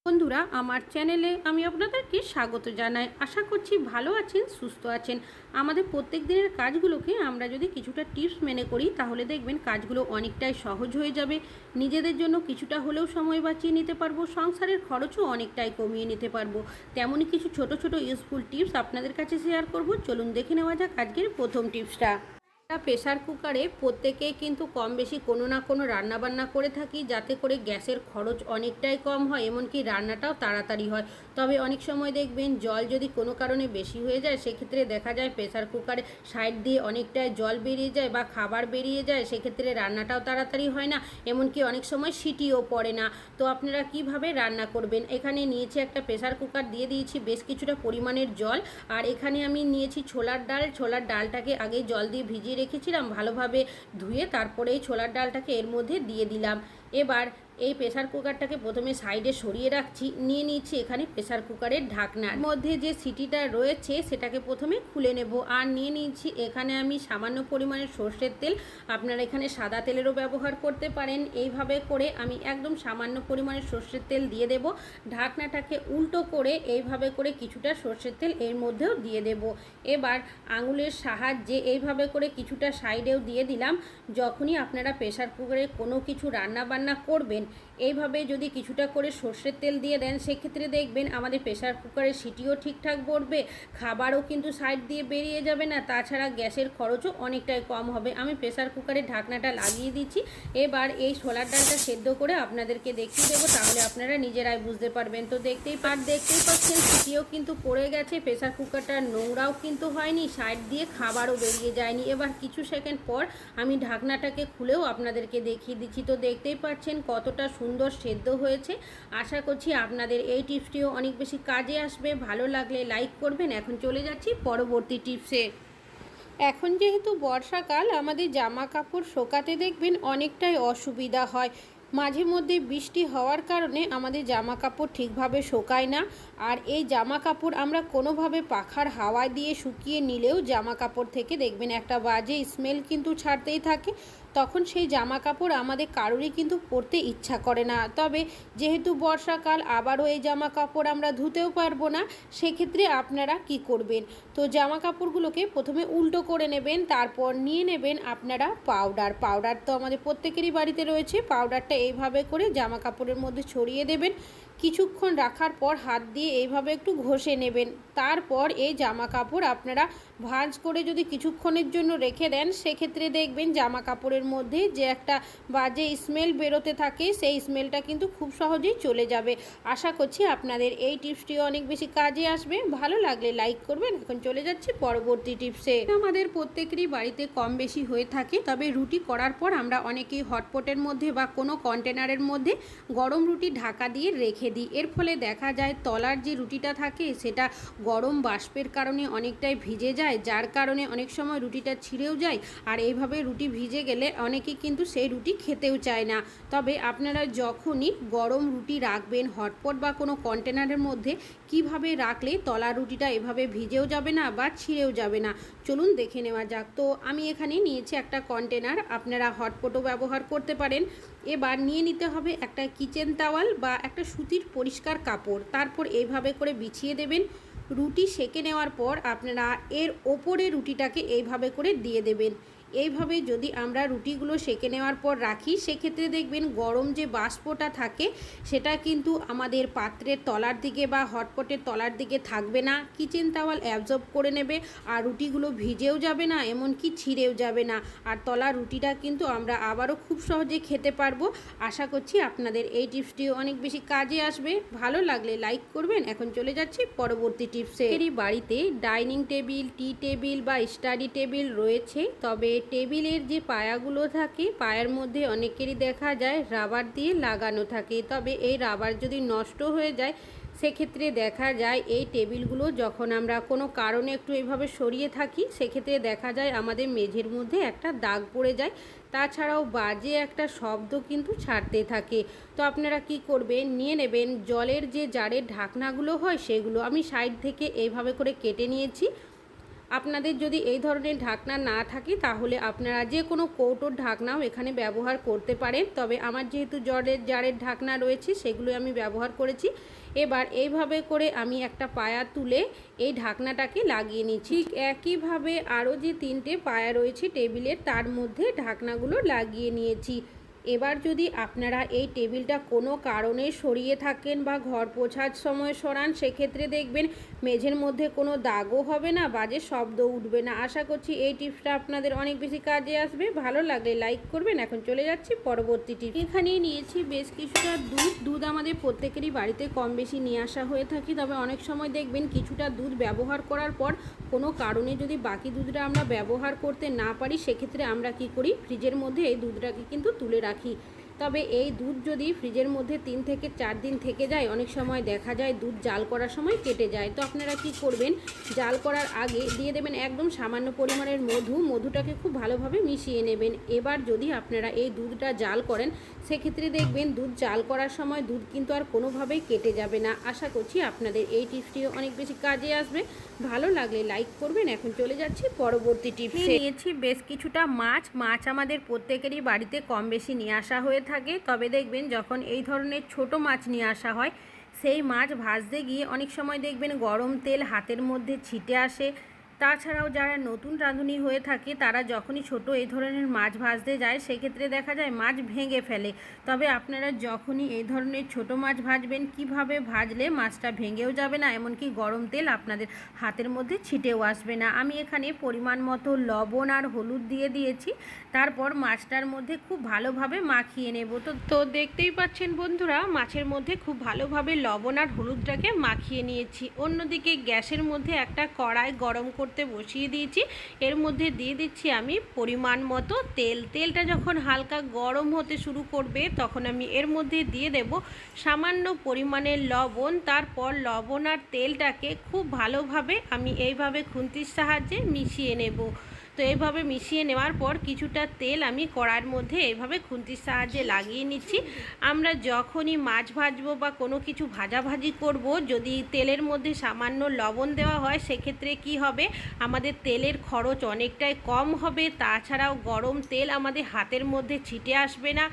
বন্ধুরা, আমার চ্যানেলে আমি আপনাদেরকে স্বাগত জানাই। আশা করছি ভালো আছেন, সুস্থ আছেন। আমাদের প্রত্যেক দিনের কাজগুলোকে আমরা যদি কিছুটা টিপস মেনে করি তাহলে দেখবেন কাজগুলো অনেকটাই সহজ হয়ে যাবে। নিজেদের জন্য কিছুটা হলেও সময় বাঁচিয়ে নিতে পারবো, সংসারের খরচও অনেকটাই কমিয়ে নিতে পারবো। তেমনই কিছু ছোট ছোট ইউজফুল টিপস আপনাদের কাছে শেয়ার করব। চলুন দেখে নেওয়া যাক আজকের প্রথম টিপসটা। প্রেসার কুকারে প্রত্যেকেই কিন্তু কম বেশি কোনো না কোনো রান্নাবান্না করে থাকি, যাতে করে গ্যাসের খরচ অনেকটাই কম হয়, এমনকি রান্নাটাও তাড়াতাড়ি হয়। তবে অনেক সময় দেখবেন জল যদি কোনো কারণে বেশি হয়ে যায়, সেক্ষেত্রে দেখা যায় প্রেসার কুকারে সাইড দিয়ে অনেকটাই জল বেরিয়ে যায় বা খাবার বেরিয়ে যায়, সেক্ষেত্রে রান্নাটাও তাড়াতাড়ি হয় না, এমনকি অনেক সময় সিটিও পড়ে না। তো আপনারা কিভাবে রান্না করবেন? এখানে নিয়েছি একটা প্রেসার কুকার, দিয়ে দিয়েছি বেশ কিছুটা পরিমাণের জল, আর এখানে আমি নিয়েছি ছোলার ডাল। ছোলার ডালটাকে আগে জল দিয়ে ভিজিয়ে রেখেছিলাম, ভালোভাবে ধুয়ে তারপরে এই ছোলার ডালটাকে এর মধ্যে দিয়ে দিলাম। এবার এই প্রেসার কুকারটাকে প্রথমে সাইডে সরিয়ে রাখছি, নিয়ে নিচ্ছি এখানে প্রেসার কুকারের ঢাকনার মধ্যে যে সিটিটা রয়েছে সেটাকে প্রথমে খুলে নেব। আর নিয়ে নিচ্ছি এখানে আমি সামান্য পরিমাণের সর্ষের তেল, আপনারা এখানে সাদা তেলেরও ব্যবহার করতে পারেন। এইভাবে করে আমি একদম সামান্য পরিমাণের সর্ষের তেল দিয়ে দেব। ঢাকনাটাকে উল্টো করে এইভাবে করে কিছুটা সর্ষের তেল এর মধ্যেও দিয়ে দেব। এবার আঙুলের সাহায্যে এইভাবে করে কিছুটা সাইডেও দিয়ে দিলাম। যখনই আপনারা প্রেসার কুকারে কোনো কিছু রান্না বান্না করবেন, এইভাবে যদি কিছুটা করে সর্ষের তেল দিয়ে দেন, সেক্ষেত্রে দেখবেন আমাদের প্রেসার কুকারের সিটিও ঠিকঠাক পড়বে, খাবারও কিন্তু সাইড দিয়ে বেরিয়ে যাবে না, তাছাড়া গ্যাসের খরচও অনেকটাই কম হবে। আমি প্রেসার কুকারের ঢাকনাটা লাগিয়ে দিচ্ছি। এবার এই ছোলার ডালটা সেদ্ধ করে আপনাদেরকে দেখিয়ে দেবো, তাহলে আপনারা নিজেরাই বুঝতে পারবেন। তো দেখতেই পাচ্ছেন সিটিও কিন্তু পড়ে গেছে, প্রেসার কুকারটা নোংরাও কিন্তু হয়নি, সাইড দিয়ে খাবারও বেরিয়ে যায়নি। এবার কিছু সেকেন্ড পর আমি ঢাকনাটাকে খুলেও আপনাদেরকে দেখিয়ে দিচ্ছি। তো দেখতেই পাচ্ছেন কতটা সুন্দর সেদ্ধ হয়েছে। আশা করছি আপনাদের এই টিপসটিও অনেক বেশি কাজে আসবে। ভালো লাগলে লাইক করবেন। এখন চলে যাচ্ছি পরবর্তী টিপসে। এখন যেহেতু বর্ষাকাল, আমাদের জামা কাপড় শোকাতে দেখবেন অনেকটাই অসুবিধা হয়। মাঝে মধ্যে বৃষ্টি হওয়ার কারণে আমাদের জামা কাপড় ঠিকভাবে শোকায় না। আর এই জামা কাপড় আমরা কোনোভাবে পাখার হাওয়া দিয়ে শুকিয়ে নিলেও জামা কাপড় থেকে দেখবেন একটা বাজে স্মেল কিন্তু ছাড়তেই থাকে। তখন সেই জামা কাপড় আমাদের কারোরই কিন্তু পরতে ইচ্ছা করে না। তবে যেহেতু বর্ষাকাল, আবারও এই জামা কাপড় আমরা ধুতেও পারবো না, সেক্ষেত্রে আপনারা কি করবেন? তো জামা কাপড়গুলোকে প্রথমে উল্টো করে নেবেন, তারপর নিয়ে নেবেন আপনারা পাউডার তো আমাদের প্রত্যেকেরই বাড়িতে রয়েছে। পাউডারটা এইভাবে করে জামা কাপড়ের মধ্যে ছড়িয়ে দেবেন। কিছুক্ষণ রাখার পর হাত দিয়ে এইভাবে একটু ঘষে নেবেন। তারপর এই জামা কাপড় আপনারা ভাঁজ করে যদি কিছুক্ষণের জন্য রেখে দেন, সেক্ষেত্রে দেখবেন জামা কাপড়ের মধ্যে যে একটা বাজে স্মেল বেরোতে থাকে, সেই স্মেলটা কিন্তু খুব সহজেই চলে যাবে। আশা করছি আপনাদের এই টিপসটি অনেক বেশি কাজে আসবে। ভালো লাগলে লাইক করবেন। এখন চলে যাচ্ছি পরবর্তী টিপসে। আমাদের প্রত্যেকেরই বাড়িতে কম বেশি হয়ে থাকে, তবে রুটি করার পর আমরা অনেকেই হটপটের মধ্যে বা কোনো কন্টেনারের মধ্যে গরম রুটি ঢাকা দিয়ে রেখে দিই। এর ফলে দেখা যায় তলার যে রুটিটা থাকে সেটা গরম বাষ্পের কারণে অনেকটাই ভিজে যায়, যার কারণে অনেক সময় রুটিটা ছিঁড়েও যায়। আর এইভাবে রুটি ভিজে গেলে অনেকেই কিন্তু সেই রুটি খেতেও চায় না। তবে আপনারা যখনই গরম রুটি রাখবেন হটপট বা কোনো কন্টেনারের মধ্যে, কিভাবে রাখলে তলার রুটিটা এভাবে ভিজেও যাবে না বা ছিঁড়েও যাবে না, চলুন দেখে নেওয়া যাক। তো আমি এখানে নিয়েছি একটা কন্টেনার, আপনারা হটপটও ব্যবহার করতে পারেন। এবার নিয়ে নিতে হবে একটা কিচেন টাওয়াল বা একটা সুতির পরিষ্কার কাপড়, তারপর এইভাবে করে বিছিয়ে দেবেন। রুটি সেঁকে নেওয়ার পর আপনারা এর ওপরে রুটিটাকে এইভাবে করে দিয়ে দেবেন। এইভাবে যদি আমরা রুটিগুলো সেঁকে নেওয়ার পর রাখি, সেক্ষেত্রে দেখবেন গরম যে বাষ্পটা থাকে সেটা কিন্তু আমাদের পাত্রের তলার দিকে বা হটপটের তলার দিকে থাকবে না, কিচেন টাওয়াল অ্যাবজর্ব করে নেবে, আর রুটিগুলো ভিজেও যাবে না, এমনকি ছিঁড়েও যাবে না, আর তলার রুটিটা কিন্তু আমরা আবারও খুব সহজে খেতে পারবো। আশা করছি আপনাদের এই টিপসটিও অনেক বেশি কাজে আসবে। ভালো লাগলে লাইক করবেন। এখন চলে যাচ্ছি পরবর্তী টিপসে। এই বাড়িতে ডাইনিং টেবিল, টি টেবিল বা স্টাডি টেবিল রয়েছে, তবে টেবিলের যে পায়াগুলো থাকে, পায়ের মধ্যে অনেকেরই দেখা যায় রাবার দিয়ে লাগানো থাকে। তবে এই রাবার যদি নষ্ট হয়ে যায়, সেক্ষেত্রে দেখা যায় এই টেবিলগুলো যখন আমরা কোনো কারণে একটু এইভাবে সরিয়ে থাকি, সেক্ষেত্রে দেখা যায় আমাদের মেঝের মধ্যে একটা দাগ পড়ে যায়, তাছাড়াও বাজে একটা শব্দ কিন্তু ছাড়তে থাকে। তো আপনারা কি করবেন? নিয়ে নেবেন জলের যে জারের ঢাকনাগুলো হয় সেগুলো, আমি সাইড থেকে এইভাবে করে কেটে নিয়েছি। আপনাদের যদি এই ধরনের ঢাকনা না থাকে তাহলে আপনারা যে কোনো কৌটোর ঢাকনাও এখানে ব্যবহার করতে পারেন। তবে আমার যেহেতু জারের ঢাকনা রয়েছে সেগুলো আমি ব্যবহার করেছি। এবার এইভাবে করে আমি একটা পায়া তুলে এই ঢাকনাটাকে লাগিয়ে নিচ্ছি। ঠিক একইভাবে আরও যে 3টে পায়া রয়েছে টেবিলের তার মধ্যে ঢাকনাগুলো লাগিয়ে নিয়েছি। এবার যদি আপনারা এই টেবিলটা কোনো কারণে সরিয়ে থাকেন বা ঘর পোছার সময় সরান, সেক্ষেত্রে দেখবেন মেঝের মধ্যে কোনো দাগও হবে না, বাজে শব্দ উঠবে না। আশা করছি এই টিপসটা আপনাদের অনেক বেশি কাজে আসবে। ভালো লাগলে লাইক করবেন। এখন চলে যাচ্ছি পরবর্তী টিপস। এখানে নিয়েছি বেশ কিছুটা দুধ আমাদের প্রত্যেকেরই বাড়িতে কম বেশি নিয়ে আসা হয়ে থাকে। তবে অনেক সময় দেখবেন কিছুটা দুধ ব্যবহার করার পর কোনো কারণে যদি বাকি দুধটা আমরা ব্যবহার করতে না পারি, সেক্ষেত্রে আমরা কি করি, ফ্রিজের মধ্যে এই দুধটাকে কিন্তু তুলে রাখি। তবে এই দুধ যদি ফ্রিজের মধ্যে 3 থেকে 4 দিন থেকে যায়, অনেক সময় দেখা যায় দুধ জাল করার সময় কেটে যায়। তো আপনারা কি করবেন, জাল করার আগে দিয়ে দেবেন একদম সামান্য পরিমাণের মধুটাকে খুব ভালোভাবে মিশিয়ে নেবেন। এবার যদি আপনারা এই দুধটা জাল করেন, সেক্ষেত্রে দেখবেন দুধ জাল করার সময় দুধ কিন্তু আর কোনোভাবেই কেটে যাবে না। আশা করছি আপনাদের এই টিপসটিও অনেক বেশি কাজে আসবে। ভালো লাগলে লাইক করবেন। এখন চলে যাচ্ছি পরবর্তী টিপসে। নিয়েছি বেশ কিছুটা মাছ আমাদের প্রত্যেকেরই বাড়িতে কম বেশি নিয়ে আসা হয়ে থাকে। তবে দেখবেন যখন এই ধরনের ছোট মাছ নিয়ে আসা হয়, সেই মাছ ভাজতে গিয়ে অনেক সময় দেখবেন গরম তেল হাতের মধ্যে ছিটে আসে। তাছাড়াও যারা নতুন রাঁধুনি হয়ে থাকে তারা যখনই ছোট এই ধরনের মাছ ভাজতে যায়, সেক্ষেত্রে দেখা যায় মাছ ভেঙে ফেলে। তবে আপনারা যখনই এই ধরনের ছোট মাছ ভাজবেন, কিভাবে ভাজলে মাছটা ভেঙেও যাবে না, এমনকি গরম তেল আপনাদের হাতের মধ্যে ছিটেও আসবে না। আমি এখানে পরিমাণ মতো লবণ আর হলুদ দিয়ে দিয়েছি। তারপর মাছটার মধ্যে খুব ভালোভাবে মাখিয়ে নেব। তো দেখতেই পাচ্ছেন বন্ধুরা, মাছের মধ্যে খুব ভালোভাবে লবণ আর হলুদটাকে মাখিয়ে নিয়েছি। অন্যদিকে গ্যাসের মধ্যে একটা কড়াই গরম করতে বসিয়ে দিয়েছি। এর মধ্যে দিয়ে দিচ্ছি আমি পরিমাণ মতো তেলটা যখন হালকা গরম হতে শুরু করবে, তখন আমি এর মধ্যে দিয়ে দেব সামান্য পরিমাণের লবণ। তারপর লবণ আর তেলটাকে খুব ভালোভাবে আমি এইভাবে খুন্তির সাহায্যে মিশিয়ে নেব। তো এইভাবে মিশিয়ে নেওয়ার পর কিছুটা তেল আমি কড়াইয়ের মধ্যে এইভাবে খুন্তির সাহায্যে লাগিয়ে নিচ্ছি। আমরা যখনই মাছ ভাজবো বা কোনো কিছু ভাজাভাজি করব, যদি তেলের মধ্যে সামান্য লবণ দেওয়া হয়, সেক্ষেত্রে কি হবে, আমাদের তেলের খরচ অনেকটাই কম হবে। তাছাড়াও গরম তেল আমাদের হাতের মধ্যে ছিটে আসবে না।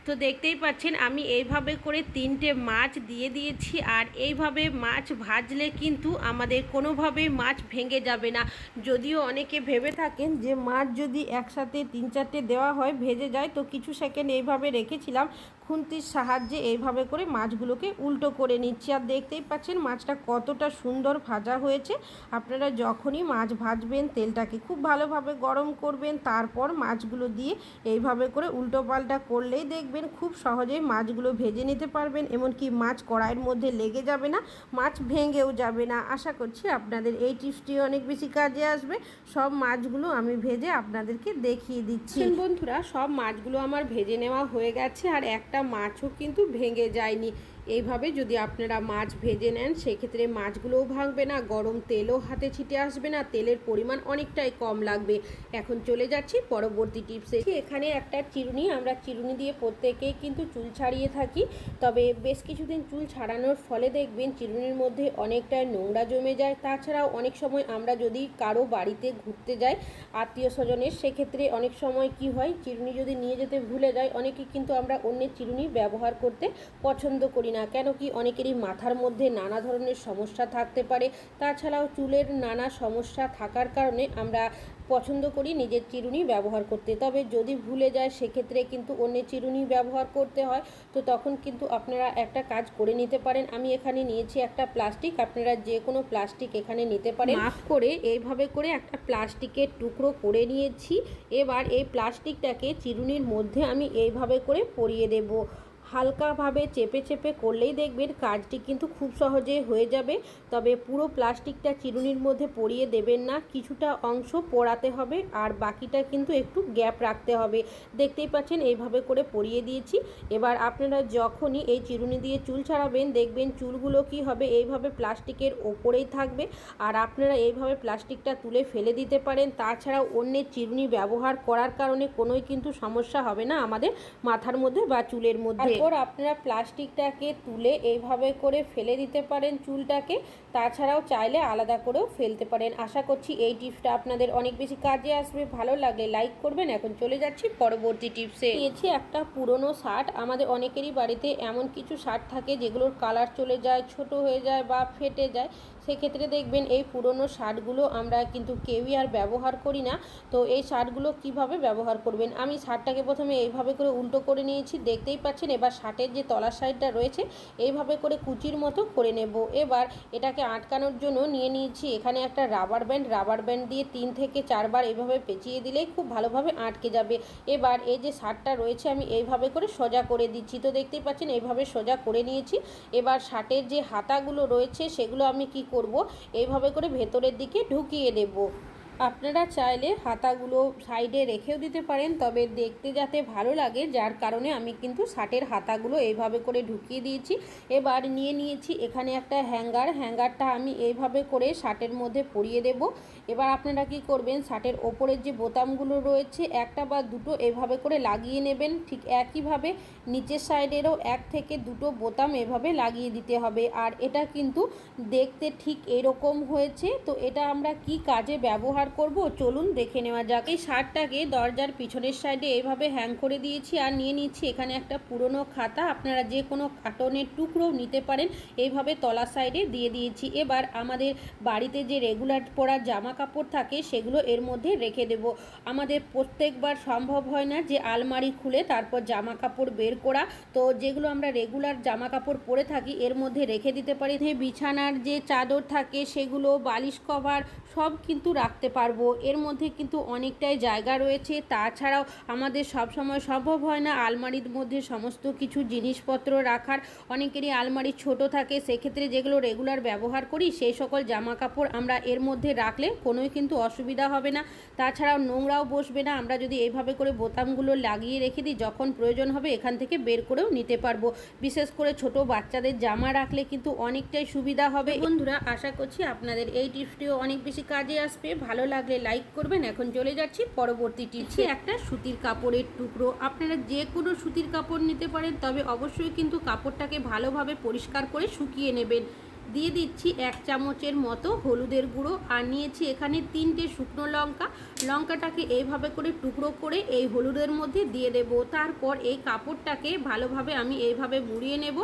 তো দেখতেই পাচ্ছেন আমি এইভাবে করে 3টে মাছ দিয়ে দিয়েছি। আর এইভাবে মাছ ভাজলে কিন্তু আমাদের কোনোভাবেই মাছ ভেঙে যাবে না। যদিও অনেকে ভেবে থাকেন যে মাছ যদি একসাথে 3-4টে দেওয়া হয় ভেজে যায়, তো কিছু সেকেন্ড এইভাবে রেখেছিলাম, খুন্তির সাহায্যে এইভাবে করে মাছগুলোকে উল্টো করে নিচ্ছি। আর দেখতেই পাচ্ছেন মাছটা কতটা সুন্দর ভাজা হয়েছে। আপনারা যখনই মাছ ভাজবেন তেলটাকে খুব ভালোভাবে গরম করবেন, তারপর মাছগুলো দিয়ে এইভাবে করে উল্টো পাল্টা করলেই দেখবেন খুব সহজেই মাছগুলো ভেজে নিতে পারবেন। এমনকি মাছ কড়াইয়ের মধ্যে লেগে যাবে না, মাছ ভেঙেও যাবে না। আশা করছি আপনাদের এই টিপসটি অনেক বেশি কাজে আসবে। সব মাছগুলো আমি ভেজে আপনাদেরকে দেখিয়ে দিচ্ছি। বন্ধুরা, সব মাছগুলো আমার ভেজে নেওয়া হয়ে গেছে, আর একটা মাছও কিন্তু ভেঙে যায়নি। এইভাবে যদি আপনারা মাছ ভেজে নেন, সেক্ষেত্রে মাছগুলোও ভাঙবে না, গরম তেলও হাতে ছিটে আসবে না, তেলের পরিমাণ অনেকটাই কম লাগবে। এখন চলে যাচ্ছি পরবর্তী টিপসে। এখানে একটা চিরুনি, আমরা চিরুনি দিয়ে প্রত্যেকেই কিন্তু চুল ছাড়িয়ে থাকি। তবে বেশ কিছুদিন চুল ছাড়ানোর ফলে দেখবেন চিরুনির মধ্যে অনেকটাই নোংরা জমে যায়। তাছাড়াও অনেক সময় আমরা যদি কারো বাড়িতে ঘুরতে যাই আত্মীয় স্বজনের, সেক্ষেত্রে অনেক সময় কি হয়, চিরুনি যদি নিয়ে যেতে ভুলে যায়, অনেকে কিন্তু আমরা অন্যের চিরুনি ব্যবহার করতে পছন্দ করি না। কেন কি, অনেকেরই মাথার মধ্যে নানা ধরনের সমস্যা থাকতে পারে। তাছাড়াও চুলের নানা সমস্যা থাকার কারণে আমরা পছন্দ করি নিজের চিরুনি ব্যবহার করতে। তবে যদি ভুলে যায়, সেক্ষেত্রে কিন্তু অন্যের চিরুনি ব্যবহার করতে হয়। তো তখন কিন্তু আপনারা একটা কাজ করে নিতে পারেন। আমি এখানে নিয়েছি একটা প্লাস্টিক, আপনারা যে কোনো প্লাস্টিক এখানে নিতে পারেন। মাপ করে এইভাবে করে একটা প্লাস্টিকের টুকরো করে নিয়েছি। এবার এই প্লাস্টিকটাকে চিরুনির মধ্যে আমি এইভাবে করে পরিয়ে দেব। হালকাভাবে চেপে চেপে করলেই দেখবেন কাজটি কিন্তু খুব সহজে হয়ে যাবে। তবে পুরো প্লাস্টিকটা চিরুনির মধ্যে পরিয়ে দেবেন না, কিছুটা অংশ পোড়াতে হবে, আর বাকিটা কিন্তু একটু গ্যাপ রাখতে হবে। দেখতেই পাচ্ছেন এইভাবে করে পরিয়ে দিয়েছি। এবার আপনারা যখনই এই চিরুনি দিয়ে চুল ছাড়াবেন, দেখবেন চুলগুলো কি হবে, এইভাবে প্লাস্টিকের ওপরেই থাকবে। আর আপনারা এইভাবে প্লাস্টিকটা তুলে ফেলে দিতে পারেন। তাছাড়াও অন্যের চিরুনি ব্যবহার করার কারণে কোনোই কিন্তু সমস্যা হবে না আমাদের মাথার মধ্যে বা চুলের মধ্যে। এরপর আপনারা প্লাস্টিকটাকে তুলে এইভাবে করে ফেলে দিতে পারেন চুলটাকে, তাছাড়াও চাইলে আলাদা করেও ফেলতে পারেন। আশা করছি এই টিপসটা আপনাদের অনেক বেশি কাজে আসবে। ভালো লাগলে লাইক করবেন। এখন চলে যাচ্ছি পরবর্তী টিপসে। নিয়েছি একটা পুরনো শার্ট। আমাদের অনেকেরই বাড়িতে এমন কিছু শার্ট থাকে যেগুলোর কালার চলে যায়, ছোট হয়ে যায় বা ফেটে যায়। সেক্ষেত্রে দেখবেন এই পুরনো শার্টগুলো আমরা কিন্তু কেউই আর ব্যবহার করি না। তো এই শার্টগুলো কিভাবে ব্যবহার করবেন, আমি শার্টটাকে প্রথমে এইভাবে করে উল্টো করে নিয়েছি, দেখতেই পাচ্ছেন। এবার শার্টের যে তলার সাইডটা রয়েছে এইভাবে করে কুচির মতো করে নেব। এবার এটাকে আটকানোর জন্য নিয়ে নিয়েছি এখানে একটা রাবার ব্যান্ড দিয়ে 3 থেকে 4 বার এইভাবে পেঁচিয়ে দিলেই খুব ভালোভাবে আটকে যাবে। এবার এই যে শার্টটা রয়েছে আমি এইভাবে করে সোজা করে দিচ্ছি। তো দেখতেই পাচ্ছেন এইভাবে সোজা করে নিয়েছি। এবার শার্টের যে হাতাগুলো রয়েছে সেগুলো আমি কি করব, এইভাবে করে ভেতরের দিকে ঢুকিয়ে দেব। আপনারা চাইলে হাতাগুলো সাইডে রেখেও দিতে পারেন, তবে দেখতে যাতে ভালো লাগে যার কারণে আমি কিন্তু শার্টের হাতাগুলো এইভাবে করে ঢুকিয়ে দিয়েছি। এবার নিয়ে নিয়েছি এখানে একটা হ্যাঙ্গারটা আমি এইভাবে করে শার্টের মধ্যে পরিয়ে দেব। এবার আপনারা কি করবেন, শার্টের ওপরের যে বোতামগুলো রয়েছে একটা বা দুটো এভাবে করে লাগিয়ে নেবেন। ঠিক একইভাবে নিচের সাইডেরও 1 থেকে 2টো বোতাম এভাবে লাগিয়ে দিতে হবে। আর এটা কিন্তু দেখতে ঠিক এরকম হয়েছে। তো এটা আমরা কি কাজে ব্যবহার করব চলুন দেখে নেওয়া যাক। এই শার্টটাকে দরজার পিছনের সাইডে এইভাবে হ্যাং করে দিয়েছি। আর নিয়ে নিচ্ছি এখানে একটা পুরনো খাতা, আপনারা যে কোনো কার্টনের টুকরো নিতে পারেন, এইভাবে তলা সাইডে দিয়ে দিয়েছি। এবার আমাদের বাড়িতে যে রেগুলার পরা জামা কাপড় থাকে সেগুলো এর মধ্যে রেখে দেব। আমাদের প্রত্যেকবার সম্ভব হয় না যে আলমারি খুলে তারপর জামা কাপড় বের করা, তো যেগুলো আমরা রেগুলার জামা কাপড় পরে থাকি এর মধ্যে রেখে দিতে পারি। বিছানার যে চাদর থাকে সেগুলো, বালিশ কভার সব কিন্তু রাখতে পারবো। এর মধ্যে কিন্তু অনেকটাই জায়গা রয়েছে। তাছাড়াও আমাদের সব সময় সম্ভব হয় না আলমারির মধ্যে সমস্ত কিছু জিনিসপত্র রাখার। অনেকেরই আলমারি ছোট থাকে, সেক্ষেত্রে যেগুলো রেগুলার ব্যবহার করি সেই সকল জামা কাপড় আমরা এর মধ্যে রাখলে কোনোই কিন্তু অসুবিধা হবে না। তাছাড়াও নোংরাও বসবে না। আমরা যদি এইভাবে করে বোতামগুলো লাগিয়ে রেখে দিই, যখন প্রয়োজন হবে এখান থেকে বের করেও নিতে পারবো। বিশেষ করে ছোট বাচ্চাদের জামা রাখলে কিন্তু অনেকটাই সুবিধা হবে। বন্ধুরা, আশা করছি আপনাদের এই টিপসটিও অনেক বেশি কাজে আসবে। ভালো লাগলে লাইক করবেন। এখন চলে যাচ্ছি পরবর্তী টিপসে। একটা সুতির কাপড়ের টুকরো, আপনারা যে কোনো সুতির কাপড় নিতে পারেন, তবে অবশ্যই কিন্তু কাপড়টাকে ভালোভাবে পরিষ্কার করে শুকিয়ে নেবেন। দিয়ে দিচ্ছি 1 চামচের মতো হলুদের গুঁড়ো। আর নিয়েছি এখানে 3টে শুকনো লঙ্কাটাকে এইভাবে করে টুকরো করে এই হলুদের মধ্যে দিয়ে দেব। তারপর এই কাপড়টাকে ভালোভাবে আমি এইভাবে মুড়িয়ে নেব।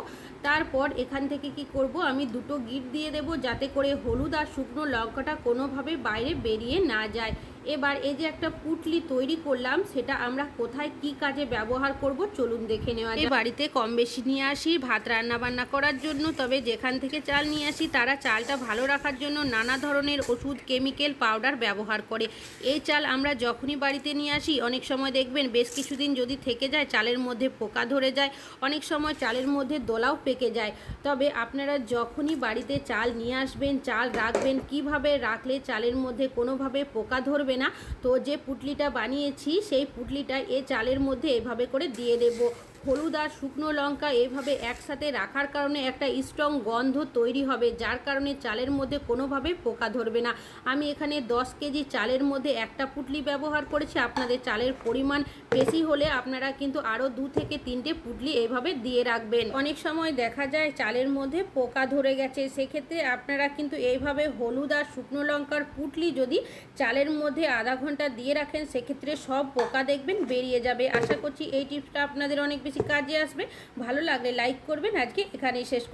তারপর এখান থেকে কি করব, আমি 2টো গিঁট দিয়ে দেব যাতে করে হলুদ আর শুকনো লঙ্কাটা কোনোভাবে বাইরে বেরিয়ে না যায়। এবার এই যে একটা পুটলি তৈরি করলাম সেটা আমরা কোথায় কি কাজে ব্যবহার করব চলুন দেখে নেওয়া যাক। বাড়িতে কম বেশি নিয়ে আসি ভাত রান্না বান্না করার জন্য, তবে যেখান থেকে চাল নিয়ে আসি তারা চালটা ভালো রাখার জন্য নানা ধরনের ওষুধ, কেমিক্যাল, পাউডার ব্যবহার করে। এই চাল আমরা যখনই বাড়িতে নিয়ে আসি অনেক সময় দেখবেন বেশ কিছুদিন যদি থেকে যায় চালের মধ্যে পোকা ধরে যায়, অনেক সময় চালের মধ্যে দোলাও পেকে যায়। তবে আপনারা যখনই বাড়িতে চাল নিয়ে আসবেন, চাল রাখবেন কিভাবে রাখলে চালের মধ্যে কোনোভাবে পোকা ধরবে না। তো যে পুটলিটা বানিয়েছি সেই পুটলিটা এই চালের মধ্যে এভাবে করে দিয়ে দেব। হলুদ আর শুকনো লঙ্কা এইভাবে একসাথে রাখার কারণে একটা স্ট্রং গন্ধ তৈরি হবে, যার কারণে চালের মধ্যে কোনোভাবে পোকা ধরবে না। আমি এখানে 10 কেজি চালের মধ্যে একটা পুটলি ব্যবহার করেছি। আপনাদের চালের পরিমাণ বেশি হলে আপনারা কিন্তু আরও 2 থেকে 3টে পুটলি এইভাবে দিয়ে রাখবেন। অনেক সময় দেখা যায় চালের মধ্যে পোকা ধরে গেছে, সেক্ষেত্রে আপনারা কিন্তু এইভাবে হলুদ আর শুকনো লঙ্কার পুটলি যদি চালের মধ্যে আধা ঘন্টা দিয়ে রাখেন সেক্ষেত্রে সব পোকা দেখবেন বেরিয়ে যাবে। আশা করছি এই টিপসটা আপনাদের অনেক বেশি কাজে আসবে। ভালো লাগলে লাইক করবেন। আজকে এখানেই শেষ করছি।